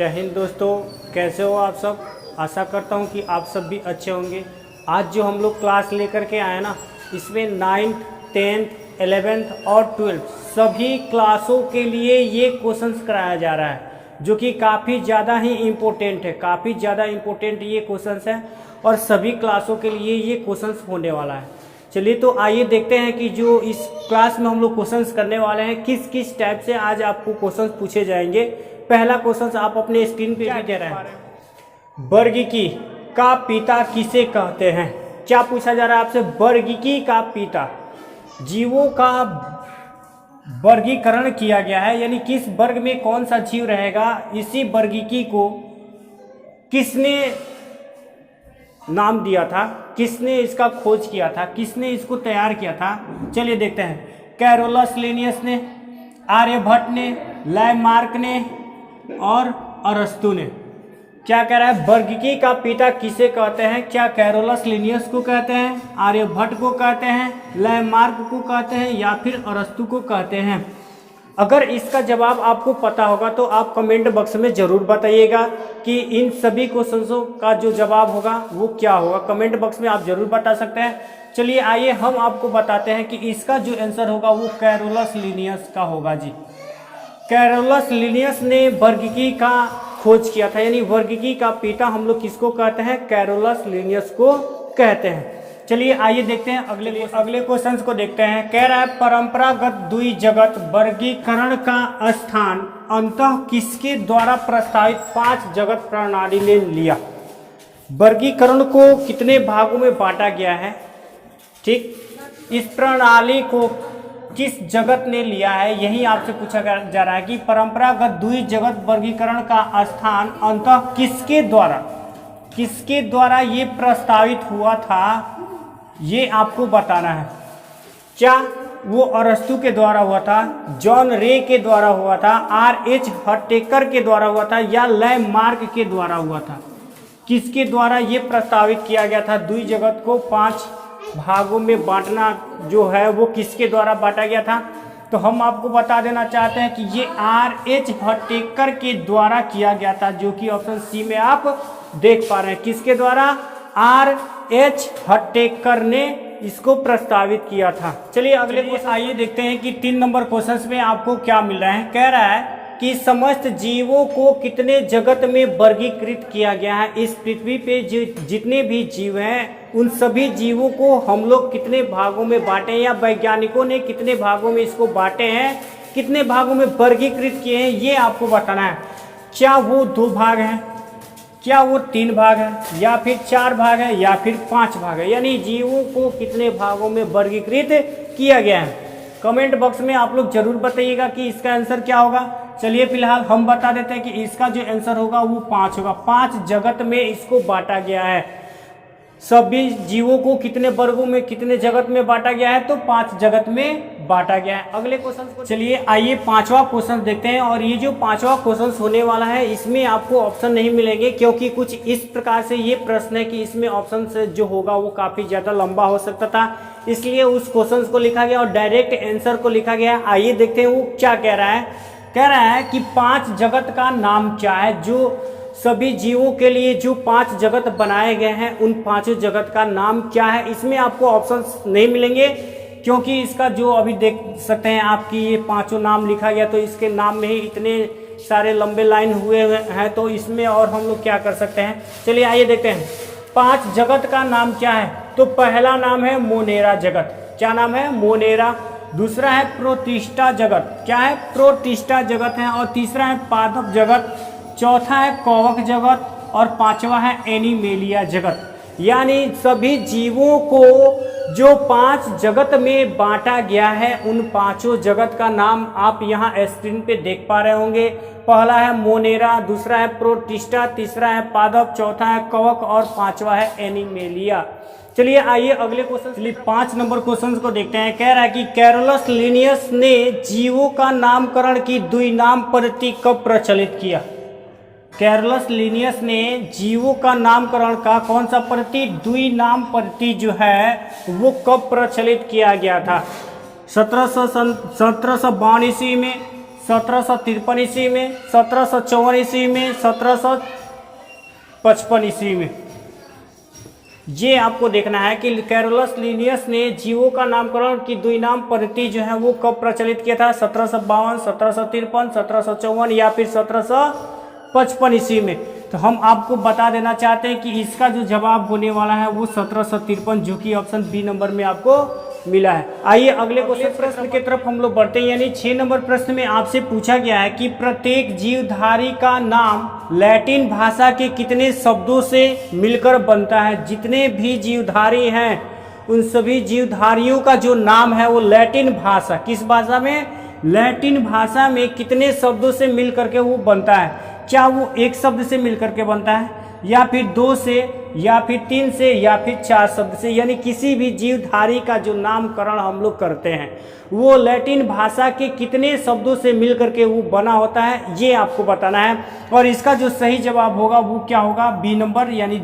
जय हिंद दोस्तों, कैसे हो आप सब। आशा करता हूँ कि आप सब भी अच्छे होंगे। आज जो हम लोग क्लास लेकर के आए ना, इसमें 9th, 10th, 11th और 12th सभी क्लासों के लिए ये क्वेश्चंस कराया जा रहा है, जो कि काफ़ी ज़्यादा ही इम्पोर्टेंट है। काफ़ी ज़्यादा इम्पोर्टेंट ये क्वेश्चंस है और सभी क्लासों के लिए ये क्वेश्चंस होने वाला है। चलिए तो आइए देखते हैं कि जो इस क्लास में हम लोग क्वेश्चंस करने वाले हैं, किस किस टाइप से आज आपको क्वेश्चंस पूछे जाएंगे। पहला क्वेश्चन आप अपने स्क्रीन पे भी दे रहे हैं। वर्गीकी का पिता किसे कहते हैं। क्या पूछा जा रहा है आपसे, वर्गीकी का पिता। जीवों का वर्गीकरण किया गया है, यानी किस वर्ग में कौन सा जीव रहेगा, इसी वर्गीकी को किसने नाम दिया था, किसने इसका खोज किया था, किसने इसको तैयार किया था। चलिए देखते हैं। कैरोलस लिनियस ने, आर्यभट्ट ने, लैमार्क ने और अरस्तु ने। क्या कह रहा है, वर्गीकी का पिता किसे कहते हैं। क्या कैरोलस लिनियस को कहते हैं, आर्यभट्ट को कहते हैं, लैमार्क को कहते हैं या फिर अरस्तु को कहते हैं। अगर इसका जवाब आपको पता होगा तो आप कमेंट बॉक्स में ज़रूर बताइएगा कि इन सभी क्वेश्चंसों का जो जवाब होगा वो क्या होगा। कमेंट बॉक्स में आप ज़रूर बता सकते हैं। चलिए आइए हम आपको बताते हैं कि इसका जो आंसर होगा वो कैरोलस लिनियस का होगा जी। कैरोलस लिनियस ने वर्गीकी का खोज किया था, यानी वर्गीकी का पिता हम लोग किसको कहते हैं, कैरोलस लिनियस को कहते हैं। चलिए आइए देखते हैं अगले क्वेश्चन को देखते हैं। कह रहा है, परंपरागत द्विजगत वर्गीकरण का स्थान अंततः किसके द्वारा प्रस्तावित 5 जगत प्रणाली ने लिया। वर्गीकरण को कितने भागों में बांटा गया है, ठीक, इस प्रणाली को किस जगत ने लिया है, यही आपसे पूछा जा रहा है कि परंपरागत द्विजगत वर्गीकरण का स्थान अंततः किसके द्वारा ये प्रस्तावित हुआ था, ये आपको बताना है। क्या वो अरस्तु के द्वारा हुआ था, जॉन रे के द्वारा हुआ था, R.H. हटेकर के द्वारा हुआ था या लैमार्क के द्वारा हुआ था। किसके द्वारा ये प्रस्तावित किया गया था द्विजगत को 5 भागों में बांटना जो है वो किसके द्वारा बांटा गया था। तो हम आपको बता देना चाहते हैं कि ये R.H. हटेकर के द्वारा किया गया था, जो कि ऑप्शन सी में आप देख पा रहे हैं। किसके द्वारा, R.H. हटेकर ने इसको प्रस्तावित किया था। चलिए अगले क्वेश्चन आइए देखते हैं कि 3 नंबर क्वेश्चन में आपको क्या मिल रहा है। कह रहा है कि समस्त जीवों को कितने जगत में वर्गीकृत किया गया है। इस पृथ्वी पे जितने भी जीव हैं उन सभी जीवों को हम लोग कितने भागों में बांटे, या वैज्ञानिकों ने कितने भागों में इसको बांटे हैं, कितने भागों में वर्गीकृत किए हैं, ये आपको बताना है। क्या वो 2 भाग हैं, क्या वो 3 भाग है, या फिर 4 भाग है, या फिर 5 भाग है, यानी जीवों को कितने भागों में वर्गीकृत किया गया है। कमेंट बॉक्स में आप लोग जरूर बताइएगा कि इसका आंसर क्या होगा। चलिए फिलहाल हम बता देते हैं कि इसका जो आंसर होगा वो 5 होगा। 5 जगत में इसको बांटा गया है। सभी जीवों को कितने वर्गों में, कितने जगत में बांटा गया है, तो 5 जगत में बांटा गया है। अगले क्वेश्चन को चलिए आइए 5वां क्वेश्चन देखते हैं। और ये जो 5वां क्वेश्चन होने वाला है इसमें आपको ऑप्शन नहीं मिलेंगे, क्योंकि कुछ इस प्रकार से ये प्रश्न है कि इसमें ऑप्शन जो होगा वो काफी ज्यादा लंबा हो सकता था, इसलिए उस क्वेश्चन को लिखा गया और डायरेक्ट आंसर को लिखा गया। आइए देखते हैं वो क्या कह रहा है। कह रहा है कि 5 जगत का नाम क्या है, जो सभी जीवों के लिए जो 5 जगत बनाए गए हैं उन 5 जगत का नाम क्या है। इसमें आपको ऑप्शंस नहीं मिलेंगे, क्योंकि इसका जो अभी देख सकते हैं आपकी ये 5 नाम लिखा गया, तो इसके नाम में ही इतने सारे लंबे लाइन हुए हैं, तो इसमें और हम लोग क्या कर सकते हैं। चलिए आइए देखते हैं 5 जगत का नाम क्या है। तो पहला नाम है मोनेरा जगत। क्या नाम है, मोनेरा। दूसरा है प्रोटिस्टा जगत। क्या है, प्रोटिस्टा जगत है। और तीसरा है पादप जगत। चौथा है कवक जगत और 5वां है एनिमेलिया जगत। यानी सभी जीवों को जो 5 जगत में बांटा गया है उन 5 जगत का नाम आप यहाँ स्क्रीन पे देख पा रहे होंगे। पहला है मोनेरा, दूसरा है प्रोटिस्टा, तीसरा है पादप, चौथा है कवक और 5वां है एनिमेलिया। चलिए आइए अगले क्वेश्चन, चलिए 5 नंबर क्वेश्चन को देखते हैं। कह रहा है कि कैरोलस लिनियस ने जीवों का नामकरण की द्विनाम पद्धति कब प्रचलित किया। कैरोलस लिनियस ने जीवों का नामकरण का कौन सा पद्धति, द्विनाम पद्धति जो है वो कब प्रचलित किया गया था। 1752 ईस्वी में, 1753 ईस्वी में, 1754 ईस्वी में, 1755 ईस्वी में। ये आपको देखना है कि कैरोलस लिनियस ने जीवों का नामकरण की द्विनाम पद्धति जो है वो कब प्रचलित किया था? 1752, 1753, 1754 या फिर 1755 ईस्वी में। तो हम आपको बता देना चाहते हैं कि इसका जो जवाब होने वाला है वो 1753, जो कि ऑप्शन बी नंबर में आपको मिला है। आइए अगले क्वेश्चन प्रश्न की तरफ हम लोग बढ़ते हैं। यानी 6 नंबर प्रश्न में आपसे पूछा गया है कि प्रत्येक जीवधारी का नाम लैटिन भाषा के कितने शब्दों से मिलकर बनता है? जितने भी जीवधारी हैं उन सभी जीवधारियों का जो नाम है वो लैटिन भाषा, किस भाषा में? लैटिन भाषा में कितने शब्दों से मिल करके वो बनता है? क्या वो एक शब्द से मिल करके बनता है, या फिर 2 से, या फिर 3 से, या फिर 4 शब्द से? यानी किसी भी जीवधारी का जो नामकरण हम लोग करते हैं वो लैटिन भाषा के कितने शब्दों से मिल करके वो बना होता है, ये आपको बताना है। और इसका जो सही जवाब होगा वो क्या होगा? बी नंबर, यानी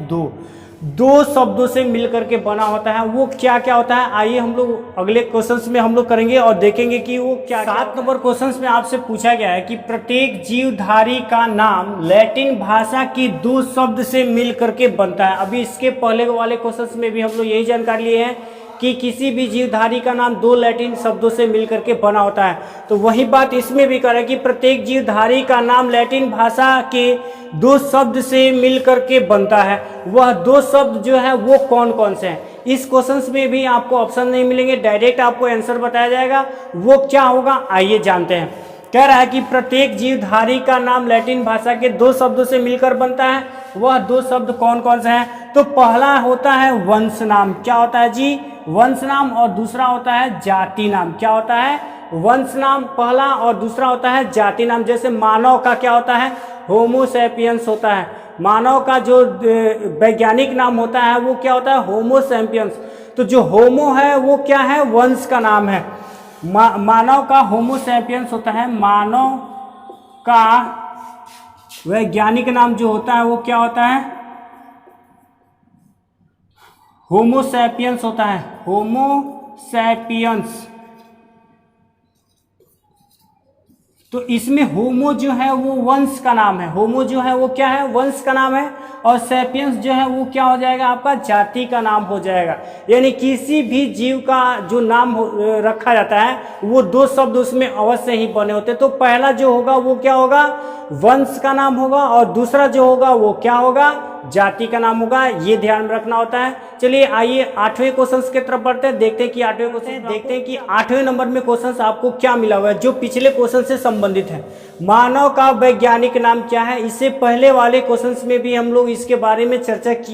2 शब्दों से मिल करके बना होता है। वो क्या क्या होता है, आइए हम लोग अगले क्वेश्चंस में हम लोग करेंगे और देखेंगे कि वो क्या। 7 नंबर क्वेश्चंस में आपसे पूछा गया है कि प्रत्येक जीवधारी का नाम लैटिन भाषा की 2 शब्द से मिल करके बनता है। अभी इसके पहले वाले क्वेश्चंस में भी हम लोग यही जानकारी लिए हैं कि किसी भी जीवधारी का नाम 2 लैटिन शब्दों से मिल करके बना होता है। तो वही बात इसमें भी करें कि प्रत्येक जीवधारी का नाम लैटिन भाषा के 2 शब्द से मिल करके बनता है। वह 2 शब्द जो है वो कौन कौन से हैं? इस क्वेश्चन में भी आपको ऑप्शन नहीं मिलेंगे, डायरेक्ट आपको आंसर बताया जाएगा। वो क्या होगा, आइए जानते हैं। कह रहा है कि प्रत्येक जीवधारी का नाम लैटिन भाषा के 2 शब्दों से मिलकर बनता है। वह 2 शब्द कौन कौन से हैं? तो पहला होता है वंश नाम। क्या होता है जी? वंश नाम। और दूसरा होता है जाति नाम। क्या होता है? वंश नाम पहला, और दूसरा होता है जाति नाम। जैसे मानव का क्या होता है? होमो सैपियंस होता है। मानव का जो वैज्ञानिक नाम होता है वो क्या होता है? Homo sapiens. तो जो होमो है वो क्या है? वंश का नाम है। मानव का होमो सैपियंस होता है। मानव का वैज्ञानिक नाम जो होता है वो क्या होता है? होमो सैपियंस होता है। Homo sapiens. तो इसमें होमो जो है वो वंश का नाम है। होमो जो है वो क्या है? वंश का नाम है। और सैपियंस जो है वो क्या हो जाएगा? आपका जाति का नाम हो जाएगा। यानी किसी भी जीव का जो नाम रखा जाता है वो 2 शब्द उसमें अवश्य ही बने होते। तो पहला जो होगा वो क्या होगा? वंश का नाम होगा, और दूसरा जो होगा वो क्या होगा? जाति का नाम होगा। ये ध्यान में रखना होता है। चलिए आइए 8वें क्वेश्चन की तरफ बढ़ते हैं। देखते हैं कि 8वें नंबर में क्वेश्चन आपको क्या मिला हुआ है जो पिछले क्वेश्चन से संबंधित है। मानव का वैज्ञानिक नाम क्या है? इससे पहले वाले क्वेश्चन में भी हम लोग इसके बारे में चर्चा की।